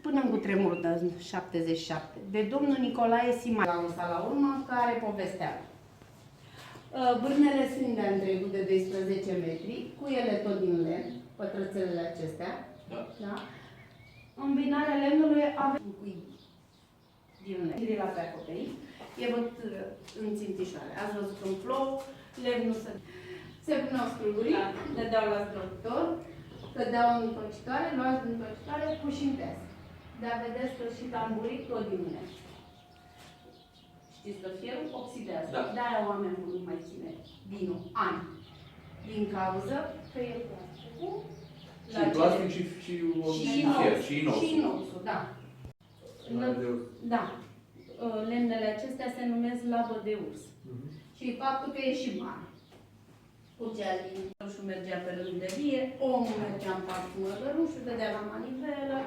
Până în cutremurul de 77, de domnul Nicolae Simai, la urmă, care povestea. Bârnele sunt de întregul de 12 metri, cu ele tot din lemn, pătrățelele acestea. Da? Îmbinarea lemnului avea un cui din lemn, la pe acoperiș, e văzut în țintișoare. Ați văzut un plou, lemnul se puneau struguri, le dau la zdrobitor, cădeau în tocitoare, luați din tocitoare, puși în peasă. Dar vedeți că și tamburii tot din lemn. Știți că fierul oxidează. Da. De-aia oamenii nu mai ține vinul ani. Din cauză că e plasticul. Și plastic și fier, și inox. Și inoxul, da. Da. Lemnele acestea se numesc labă de urs. Și faptul că e și mare. Curgea din și mergea pe rând de vie, omul mergea în parcul măgăruș și vedea la manivelă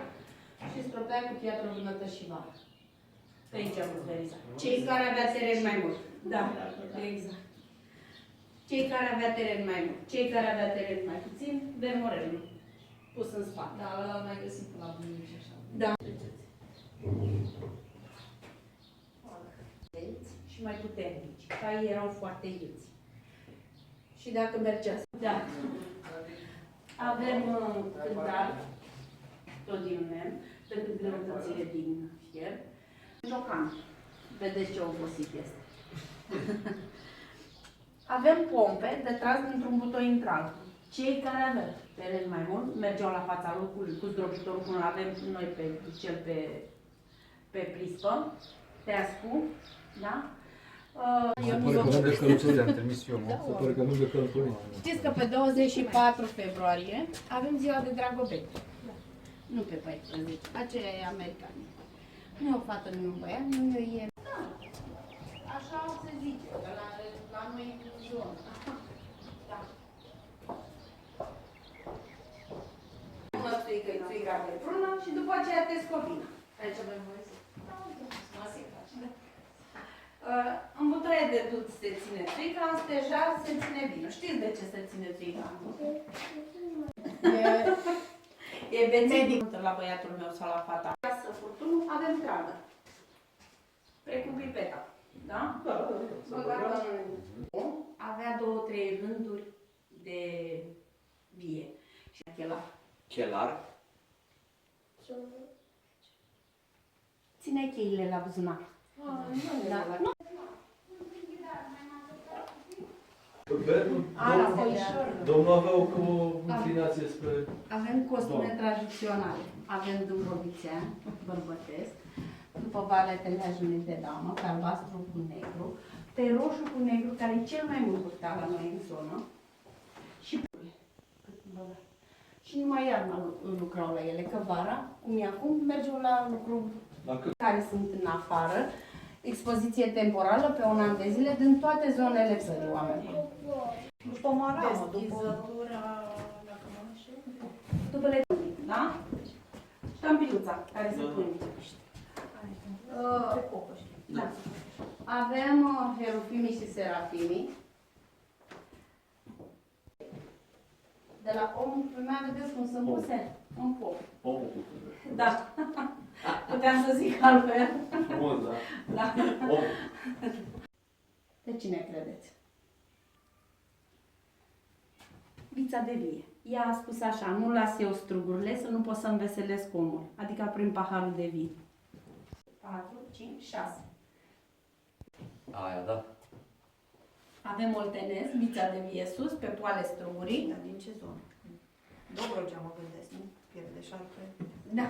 și stropea cu piatră vânătă și vară. Pe aici am pulverizat. Cei care avea teren mai mult. Da, exact. Cei care avea teren mai mult. Cei care avea teren mai puțin, vermorelul. Pus în spate. Da, ăla l-am mai găsit la bunici și așa. Da. Și mai puternici. Caii erau foarte iuți. Și dacă mergeați. Da. Avem cântar, tot din lemn, pentru greutățile din fier. Jocan. Vedeți ce obosit este. Avem pompe de tras dintr-un butoi într-altul. Cei care aveau teren mai mult mergeau la fața locului cu zdrobitorul, cum avem noi pe cel pe prispă, teascu, da? Se pare că nu de călătorie, am trimis eu, nu? Se pare că nu de călătorie. Știți că pe 24 februarie avem ziua de Dragobete. Nu pe 14, aceea e americană. Nu e o fată, nu e un băiat, nu e... Da, așa se zice, că la noi în zonă. Da. Una țuica de prună și după aceea te scopină. Aici avem voie să... Mă se face. În butoaie de dut se ține țuica, în stejar se ține vină. Știți de ce se ține țuica? E medic la băiatul meu sau la fata. Să furtunul avem tragă. Precum pipeta. Da? Băgată în... Avea 2-3 rânduri de vie. Și chelar. Chelar? Ține cheile la buzunar. Da. Domnul avea o inclinație spre... Avem costume tradiționale. Avem dâmbovițean, bărbătesc, după valetele ajunit de damă, pe albastru cu negru, pe roșu cu negru, care e cel mai mult purtat la noi în zonă, și numai iarna lucrau la ele, că vara, cum e acum, mergeau la lucru care sunt în afară, expoziție temporală pe un an de zile, din toate zonele țării oamenilor. După maramă, după... După lecții, da? Ștampiluța, care se pune. Da. Avem herufimii și serafimii. De la omul primar, vedeți cum sunt puse? În pop. Da. Puteam să zic altfel. Frumos, da. Da. De cine credeți? Vița de vie. Ea a spus așa, nu las eu strugurile să nu pot să înveselesc omul. Adică prin paharul de vin. 4, 5, 6. Aia, da. Avem oltenez, vița de vie sus, pe poale strugurii. Dar din ce zonă? Dobrogea mă gândesc, nu? Pierde șarpe. Da.